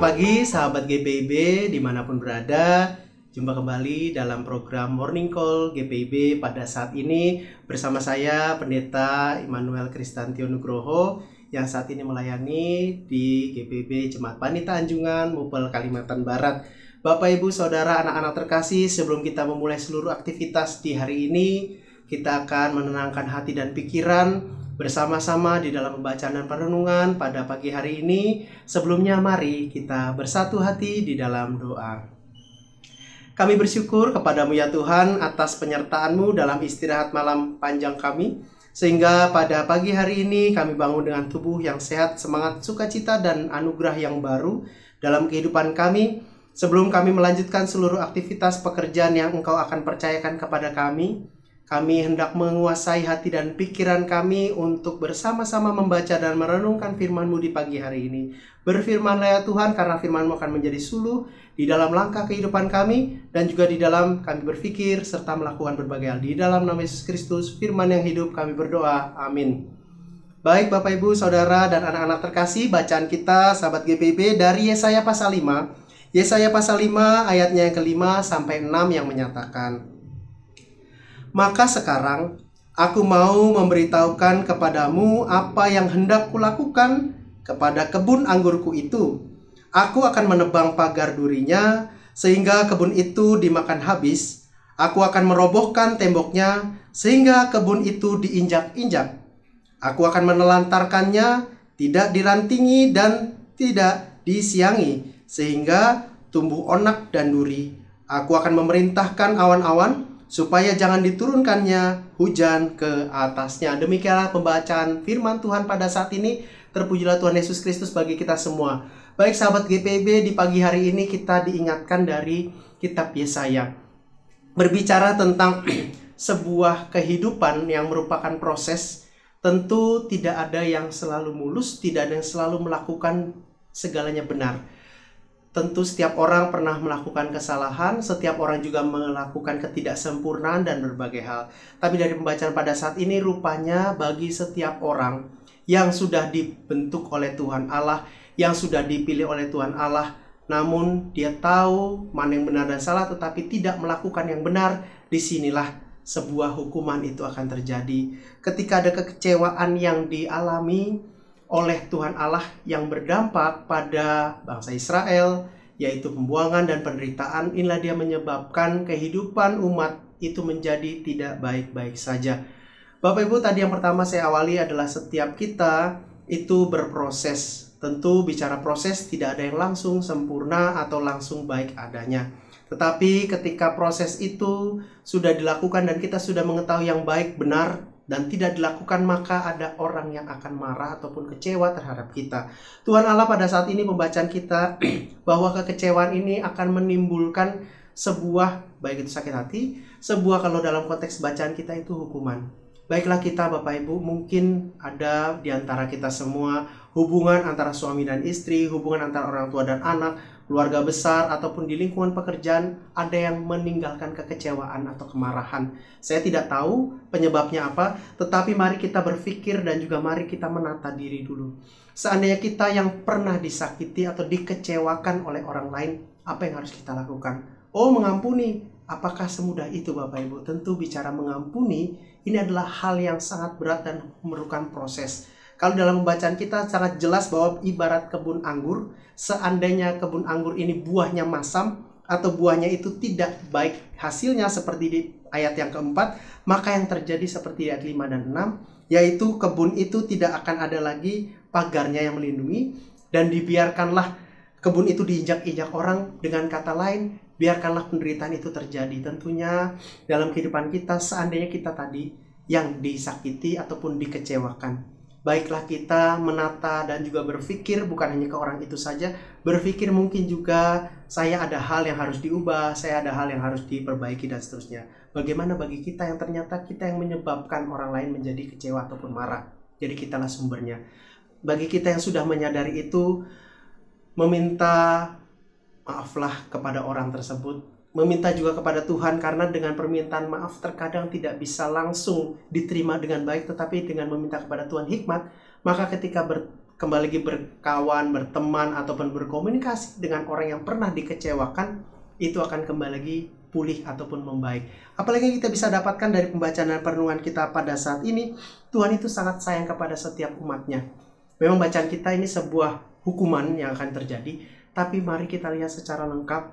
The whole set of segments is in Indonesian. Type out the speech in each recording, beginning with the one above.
pagi sahabat GPIB dimanapun berada. Jumpa kembali dalam program Morning Call GPIB pada saat ini bersama saya Pendeta Immanuel Kristantio Nugroho yang saat ini melayani di GPIB Jemaat Panita Anjungan, Mupel, Kalimantan Barat. Bapak, Ibu, Saudara, anak-anak terkasih, sebelum kita memulai seluruh aktivitas di hari ini, kita akan menenangkan hati dan pikiran bersama-sama di dalam pembacaan dan perenungan pada pagi hari ini. Sebelumnya mari kita bersatu hati di dalam doa. Kami bersyukur kepadamu ya Tuhan atas penyertaan-Mu dalam istirahat malam panjang kami, sehingga pada pagi hari ini kami bangun dengan tubuh yang sehat, semangat, sukacita, dan anugerah yang baru dalam kehidupan kami. Sebelum kami melanjutkan seluruh aktivitas pekerjaan yang Engkau akan percayakan kepada kami hendak menguasai hati dan pikiran kami untuk bersama-sama membaca dan merenungkan firman-Mu di pagi hari ini. Berfirmanlah ya Tuhan, karena firman-Mu akan menjadi suluh di dalam langkah kehidupan kami dan juga di dalam kami berpikir serta melakukan berbagai hal. Di dalam nama Yesus Kristus, firman yang hidup, kami berdoa. Amin. Baik Bapak, Ibu, Saudara, dan anak-anak terkasih, bacaan kita sahabat GPIB dari Yesaya pasal 5. Yesaya pasal 5 ayatnya yang ke-5 sampai 6 yang menyatakan, "Maka sekarang aku mau memberitahukan kepadamu apa yang hendak kulakukan kepada kebun anggurku itu. Aku akan menebang pagar durinya sehingga kebun itu dimakan habis. Aku akan merobohkan temboknya sehingga kebun itu diinjak-injak. Aku akan menelantarkannya, tidak dirantingi dan tidak disiangi, sehingga tumbuh onak dan duri. Aku akan memerintahkan awan-awan supaya jangan diturunkannya hujan ke atasnya." Demikianlah pembacaan firman Tuhan pada saat ini. Terpujilah Tuhan Yesus Kristus bagi kita semua. Baik sahabat GPIB, di pagi hari ini kita diingatkan dari kitab Yesaya. Berbicara tentang sebuah kehidupan yang merupakan proses. Tentu tidak ada yang selalu mulus, tidak ada yang selalu melakukan segalanya benar. Tentu setiap orang pernah melakukan kesalahan, setiap orang juga melakukan ketidaksempurnaan dan berbagai hal. Tapi dari pembacaan pada saat ini rupanya bagi setiap orang yang sudah dibentuk oleh Tuhan Allah, yang sudah dipilih oleh Tuhan Allah, namun dia tahu mana yang benar dan salah tetapi tidak melakukan yang benar, disinilah sebuah hukuman itu akan terjadi. Ketika ada kekecewaan yang dialami oleh Tuhan Allah yang berdampak pada bangsa Israel, yaitu pembuangan dan penderitaan, inilah dia menyebabkan kehidupan umat itu menjadi tidak baik-baik saja. Bapak Ibu, tadi yang pertama saya awali adalah setiap kita itu berproses. Tentu bicara proses tidak ada yang langsung sempurna atau langsung baik adanya. Tetapi ketika proses itu sudah dilakukan dan kita sudah mengetahui yang baik, benar, dan tidak dilakukan, maka ada orang yang akan marah ataupun kecewa terhadap kita. Tuhan Allah pada saat ini pembacaan kita bahwa kekecewaan ini akan menimbulkan sebuah, baik itu sakit hati, sebuah kalau dalam konteks bacaan kita itu hukuman. Baiklah kita Bapak Ibu, mungkin ada di antara kita semua hubungan antara suami dan istri, hubungan antara orang tua dan anak, keluarga besar, ataupun di lingkungan pekerjaan, ada yang meninggalkan kekecewaan atau kemarahan. Saya tidak tahu penyebabnya apa, tetapi mari kita berpikir dan juga mari kita menata diri dulu. Seandainya kita yang pernah disakiti atau dikecewakan oleh orang lain, apa yang harus kita lakukan? Oh, mengampuni. Apakah semudah itu Bapak Ibu? Tentu bicara mengampuni, ini adalah hal yang sangat berat dan memerlukan proses. Kalau dalam pembacaan kita sangat jelas bahwa ibarat kebun anggur, seandainya kebun anggur ini buahnya masam atau buahnya itu tidak baik hasilnya seperti di ayat yang keempat, maka yang terjadi seperti di ayat 5 dan 6, yaitu kebun itu tidak akan ada lagi pagarnya yang melindungi, dan dibiarkanlah kebun itu diinjak-injak orang. Dengan kata lain, biarkanlah penderitaan itu terjadi. Tentunya dalam kehidupan kita, seandainya kita tadi yang disakiti ataupun dikecewakan, baiklah kita menata dan juga berpikir bukan hanya ke orang itu saja, berpikir mungkin juga saya ada hal yang harus diubah, saya ada hal yang harus diperbaiki dan seterusnya. Bagaimana bagi kita yang ternyata kita yang menyebabkan orang lain menjadi kecewa ataupun marah? Jadi kitalah sumbernya. Bagi kita yang sudah menyadari itu, meminta maaflah kepada orang tersebut, meminta juga kepada Tuhan, karena dengan permintaan maaf terkadang tidak bisa langsung diterima dengan baik, tetapi dengan meminta kepada Tuhan hikmat, maka ketika kembali lagi berkawan, berteman, ataupun berkomunikasi dengan orang yang pernah dikecewakan, itu akan kembali lagi pulih ataupun membaik. Apalagi kita bisa dapatkan dari pembacaan dan perenungan kita pada saat ini, Tuhan itu sangat sayang kepada setiap umatnya. Memang bacaan kita ini sebuah hukuman yang akan terjadi, tapi mari kita lihat secara lengkap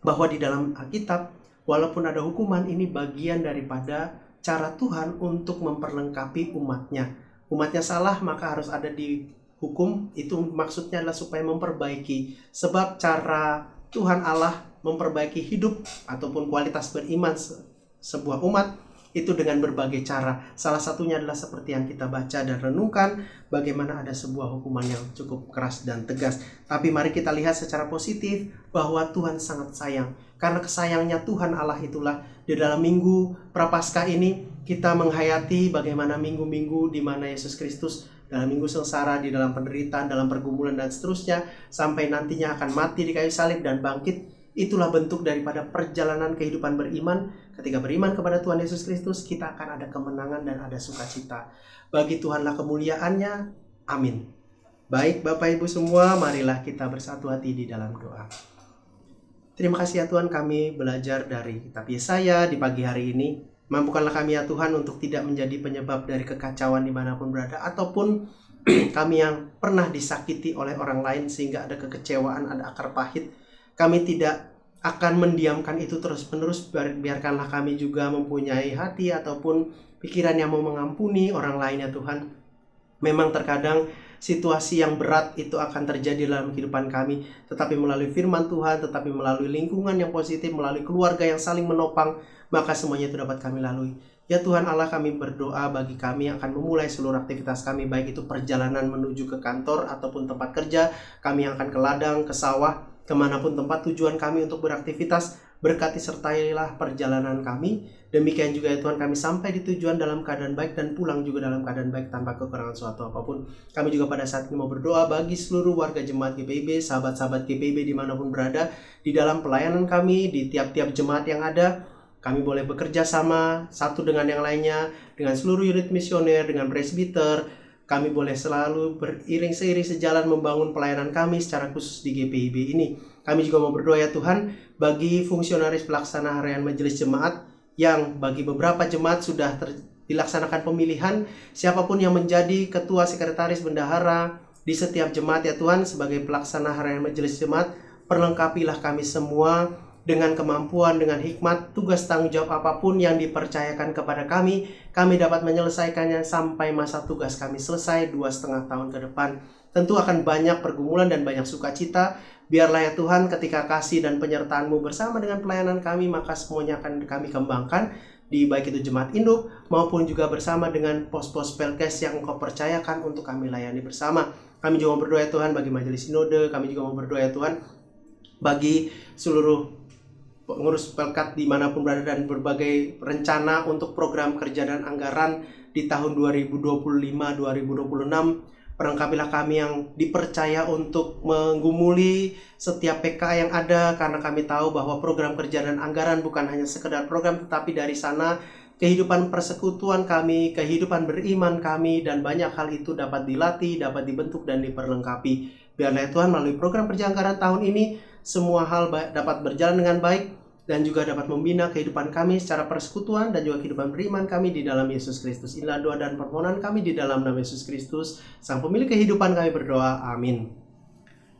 bahwa di dalam Alkitab, walaupun ada hukuman, ini bagian daripada cara Tuhan untuk memperlengkapi umatnya. Umatnya salah, maka harus ada dihukum. Itu maksudnya adalah supaya memperbaiki. Sebab cara Tuhan Allah memperbaiki hidup ataupun kualitas beriman sebuah umat itu dengan berbagai cara. Salah satunya adalah seperti yang kita baca dan renungkan, bagaimana ada sebuah hukuman yang cukup keras dan tegas. Tapi mari kita lihat secara positif bahwa Tuhan sangat sayang. Karena kesayangnya Tuhan Allah itulah di dalam minggu Prapaskah ini kita menghayati bagaimana minggu-minggu di mana Yesus Kristus dalam minggu sengsara, di dalam penderitaan, dalam pergumulan dan seterusnya, sampai nantinya akan mati di kayu salib dan bangkit. Itulah bentuk daripada perjalanan kehidupan beriman. Ketika beriman kepada Tuhan Yesus Kristus, kita akan ada kemenangan dan ada sukacita. Bagi Tuhanlah kemuliaannya. Amin. Baik Bapak Ibu semua, marilah kita bersatu hati di dalam doa. Terima kasih ya Tuhan, kami belajar dari kitab Yesaya di pagi hari ini. Mampukanlah kami ya Tuhan untuk tidak menjadi penyebab dari kekacauan dimanapun berada, ataupun kami yang pernah disakiti oleh orang lain sehingga ada kekecewaan, ada akar pahit. Kami tidak akan mendiamkan itu terus-menerus. Biarkanlah kami juga mempunyai hati ataupun pikiran yang mau mengampuni orang lain ya Tuhan. Memang terkadang situasi yang berat itu akan terjadi dalam kehidupan kami, tetapi melalui firman Tuhan, tetapi melalui lingkungan yang positif, melalui keluarga yang saling menopang, maka semuanya itu dapat kami lalui. Ya Tuhan Allah, kami berdoa bagi kami yang akan memulai seluruh aktivitas kami, baik itu perjalanan menuju ke kantor ataupun tempat kerja, kami yang akan ke ladang, ke sawah, kemanapun tempat tujuan kami untuk beraktivitas. Berkati sertailah perjalanan kami. Demikian juga ya Tuhan, kami sampai di tujuan dalam keadaan baik dan pulang juga dalam keadaan baik tanpa kekurangan suatu apapun. Kami juga pada saat ini mau berdoa bagi seluruh warga jemaat GPIB, sahabat-sahabat GPIB dimanapun berada, di dalam pelayanan kami, di tiap-tiap jemaat yang ada. Kami boleh bekerja sama satu dengan yang lainnya, dengan seluruh unit misioner, dengan presbiter. Kami boleh selalu beriring seiring sejalan membangun pelayanan kami secara khusus di GPIB ini. Kami juga mau berdoa ya Tuhan bagi fungsionaris pelaksana harian majelis jemaat yang bagi beberapa jemaat sudah dilaksanakan pemilihan. Siapapun yang menjadi ketua, sekretaris, bendahara di setiap jemaat ya Tuhan sebagai pelaksana harian majelis jemaat, perlengkapilah kami semua dengan kemampuan, dengan hikmat, tugas tanggung jawab apapun yang dipercayakan kepada kami dapat menyelesaikannya sampai masa tugas kami selesai 2,5 tahun ke depan. Tentu akan banyak pergumulan dan banyak sukacita. Biarlah ya Tuhan ketika kasih dan penyertaan-Mu bersama dengan pelayanan kami, maka semuanya akan kami kembangkan di baik itu jemaat induk maupun juga bersama dengan pos-pos pelkes yang Engkau percayakan untuk kami layani bersama. Kami juga mau berdoa ya Tuhan bagi majelis sinode, kami juga mau berdoa ya Tuhan bagi seluruh pengurus pelkat dimanapun berada dan berbagai rencana untuk program kerja dan anggaran di tahun 2025-2026. Perlengkapilah kami yang dipercaya untuk menggumuli setiap PK yang ada, karena kami tahu bahwa program kerja dan anggaran bukan hanya sekedar program, tetapi dari sana kehidupan persekutuan kami, kehidupan beriman kami, dan banyak hal itu dapat dilatih, dapat dibentuk dan diperlengkapi. Biarlah Tuhan melalui program kerja anggaran tahun ini semua hal dapat berjalan dengan baik dan juga dapat membina kehidupan kami secara persekutuan dan juga kehidupan beriman kami di dalam Yesus Kristus. Inilah doa dan permohonan kami di dalam nama Yesus Kristus, Sang Pemilik kehidupan, kami berdoa. Amin.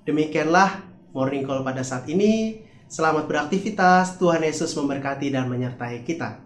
Demikianlah Morning Call pada saat ini. Selamat beraktivitas. Tuhan Yesus memberkati dan menyertai kita.